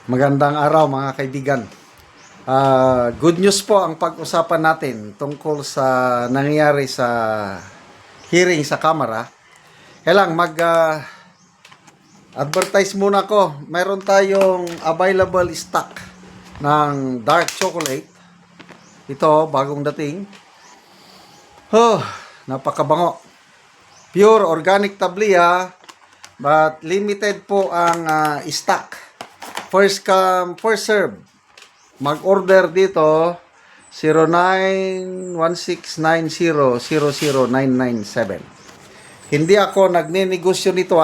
Magandang araw mga kaibigan. Good news po ang pag-usapan natin tungkol sa nangyayari sa hearing sa Kamara. Kailang mag-advertise muna ko. Mayroon tayong available stock ng dark chocolate. Ito, bagong dating. Napakabango. Pure organic tablia, but limited po ang stock. First come, first serve. Mag-order dito 091690000997. Hindi ako nagnenegosyo nito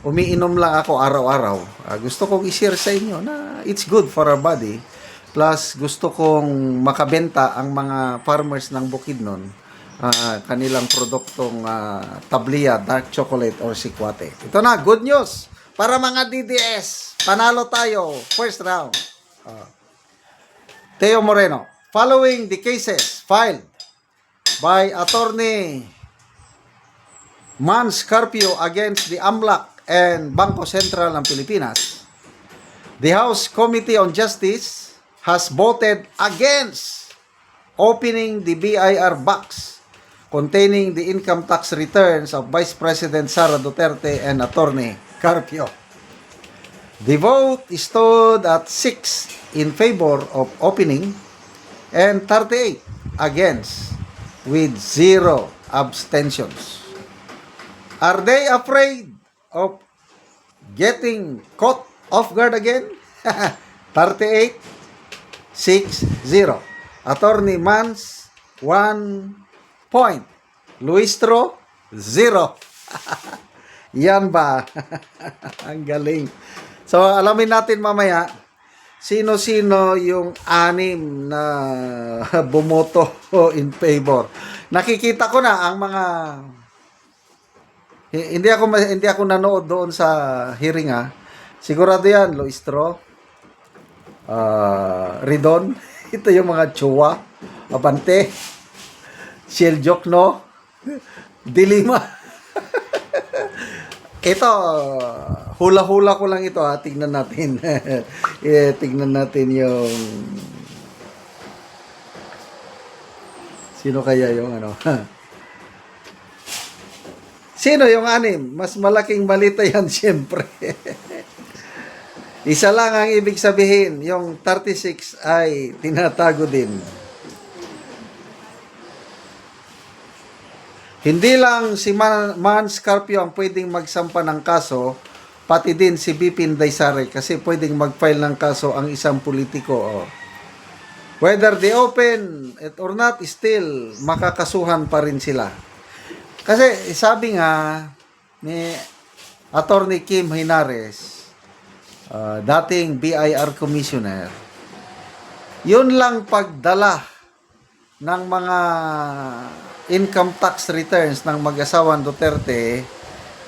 Umiinom lang ako araw-araw. Gusto kong i-share sa inyo na it's good for our body. Plus gusto kong makabenta ang mga farmers ng Bukidnon kanilang produktong tablia, dark chocolate or sikwate. Ito na, good news para mga DDS. Panalo tayo, first round. Teo Moreno, following the cases filed by Attorney Mans Carpio against the AMLAC and Bangko Sentral ng Pilipinas, the House Committee on Justice has voted against opening the BIR box containing the income tax returns of Vice President Sara Duterte and Attorney Carpio. The vote stood at 6 in favor of opening and 38 against with 0 abstentions. Are they afraid of getting caught off guard again? 38, 6-0. Attorney Mans, 1 point. Luistro, 0. Yan ba? Ang galing. So, alamin natin mamaya sino-sino yung 6 na bumoto in favor. Nakikita ko na ang mga hindi ako nanood doon sa hearing Sigurado yan, Luistro, Ridon, ito yung mga Chua, Abante, Shell Jokno, Dilima. Ito, hula-hula ko lang ito tignan natin. Tignan natin yung sino kaya yung Sino yung 6? Mas malaking balita yan siyempre. Isa lang ang ibig sabihin, yung 36 ay tinatago din. Hindi lang si Mans Carpio ang pwedeng magsampa ng kaso, pati din si BP Inday Sara kasi pwedeng mag-file ng kaso ang isang politiko. Whether they open it or not, still makakasuhan pa rin sila. Kasi sabi nga ni Attorney Kim Hinares, dating BIR Commissioner, yun lang pagdala ng mga income tax returns ng mag-asawang Duterte,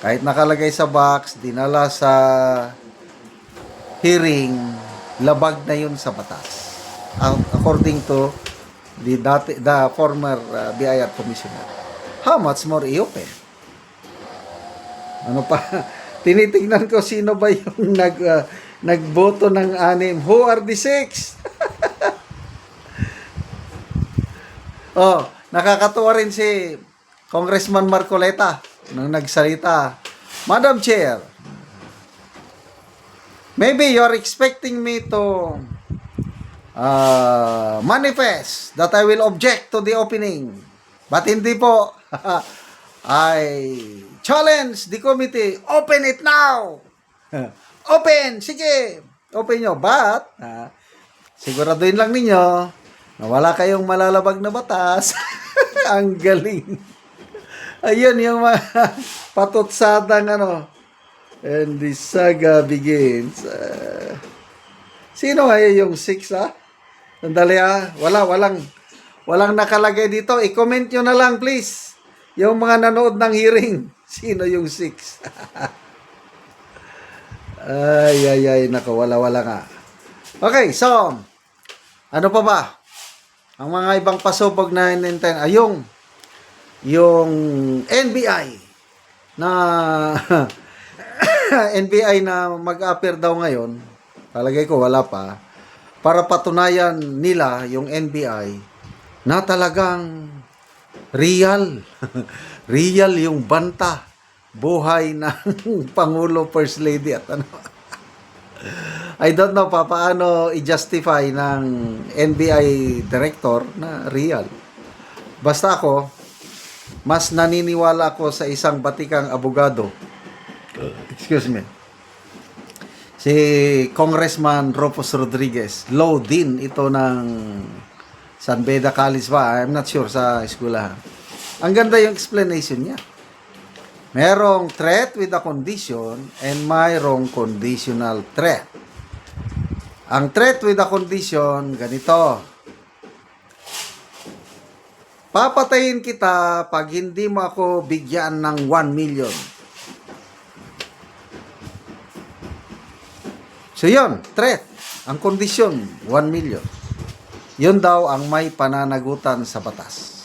kahit nakalagay sa box, dinala sa hearing, labag na yun sa batas. According to the former BIR Commissioner. How much more i-open? Ano pa? Tinitingnan ko sino ba yung nagboto ng 6. Who are the 6? Nakakatuwa rin si Congressman Marcoleta nang nagsalita. Madam Chair, maybe you're expecting me to manifest that I will object to the opening. But hindi po. I challenge the committee. Open it now. Open. Sige. Open nyo. But, siguraduhin lang ninyo na wala kayong malalabag na batas. Ang galing. Ayun yung mga patutsadang And the saga begins. Sino nga yung 6 Sandali Walang nakalagay dito. I-comment nyo na lang please. Yung mga nanood ng hearing. Sino yung 6? Nako, wala nga. Okay, so, ano pa ba? Ang mga ibang pasubog na hinintay, yung NBI na NBI na mag-appear daw ngayon, palagay ko wala pa, para patunayan nila yung NBI na talagang real. Real yung banta buhay ng Pangulo, First Lady at ano. I don't know pa paano i-justify ng NBI director na real. Basta ako, mas naniniwala ako sa isang batikang abogado. Excuse me. Si Congressman Rufus Rodriguez. Law din ito ng San Beda College ba? I'm not sure sa eskwelahan. Ang ganda yung explanation niya. Merong threat with a condition and mayroong conditional threat. Ang threat with a condition, ganito. Papatayin kita pag hindi mo ako bigyan ng 1 million. So yun, threat. Ang condition, 1 million. Yun daw ang may pananagutan sa batas.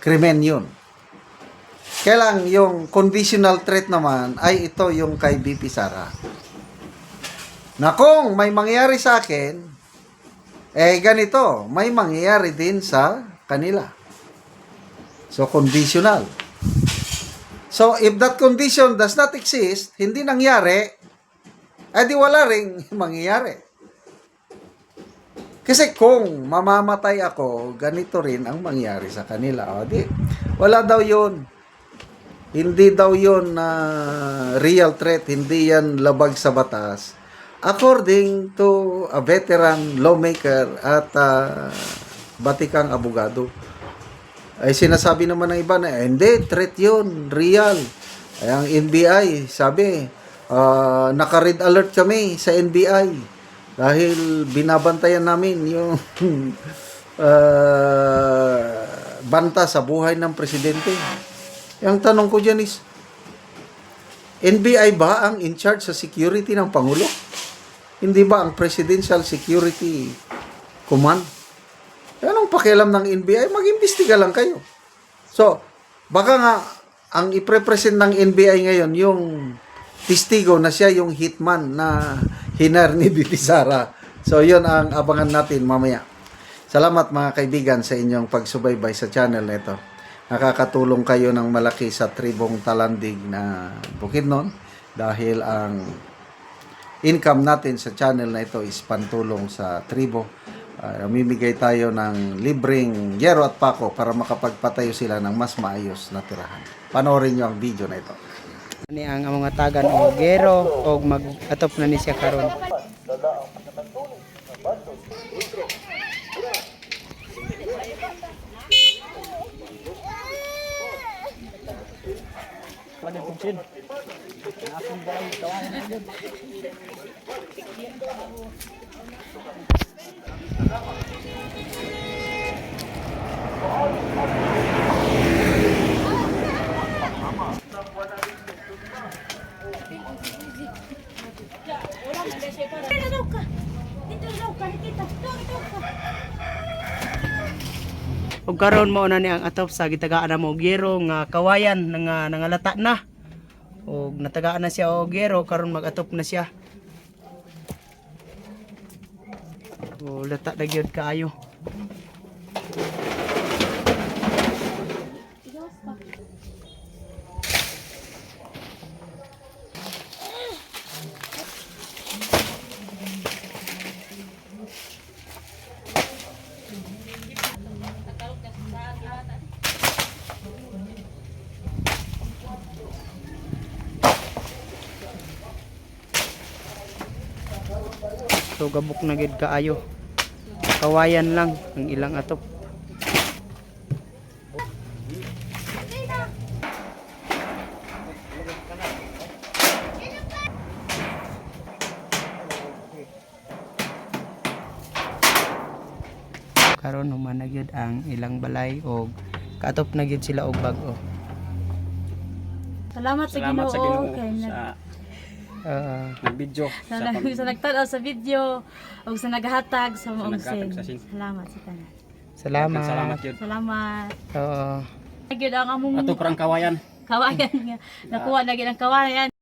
Krimen yun. Kailang yung conditional threat naman ay ito yung kay BP Sara. Na kung may mangyayari sa akin, ganito, may mangyayari din sa kanila. So, conditional. So, if that condition does not exist, hindi nangyari, di wala ring mangyayari. Kasi kung mamamatay ako, ganito rin ang mangyayari sa kanila. Wala daw yun. Hindi daw yun na real threat, hindi yan labag sa batas. According to a veteran lawmaker at batikang abogado. Ay sinasabi naman ng iba na, hindi, threat yun, real. Ay, ang NBI, sabi, naka-red alert kami sa NBI dahil binabantayan namin yung banta sa buhay ng presidente. Ang tanong ko dyan is, NBI ba ang in charge sa security ng Pangulo? Hindi ba ang Presidential Security Command? Anong pakialam ng NBI? Mag-imbestiga lang kayo. So, baka nga, ang iprepresent ng NBI ngayon, yung testigo na siya yung hitman na hinar ni BP Sara. So, yun ang abangan natin mamaya. Salamat mga kaibigan sa inyong pagsubaybay sa channel na ito. Nakakatulong kayo ng malaki sa tribong Talandig na Bukidnon dahil ang income natin sa channel na ito is pantulong sa tribo. Mamimigay tayo ng libreng yero at pako para makapagpatayo sila ng mas maayos na tirahan. Panoorin nyo ang video na ito. Ni ang mga tagan o gero o mag-atop na ni siya karon. Ug karon mo na ni ang atop sa gitagaan na mo gero nga kawayan nga nangalata na. Og natagaan na siya og gero karon mag-atop na siya. O lata na gyud kaayo. So gabok na gid kaayo. Kawayan lang ang ilang atop. Karon human na gyud ang ilang balay og kaatop na gyud sila og bag-o. Salamat sa Ginoo kay nag-video sa nagtanaw sa video ug sa naghatag sa maong sin. sin. Salamat sa tanan. Salamat yun. Salamat. Oo. Gyud ang among Ato parang kawayan. kawayan nga nakuha na gyud ang kawayan.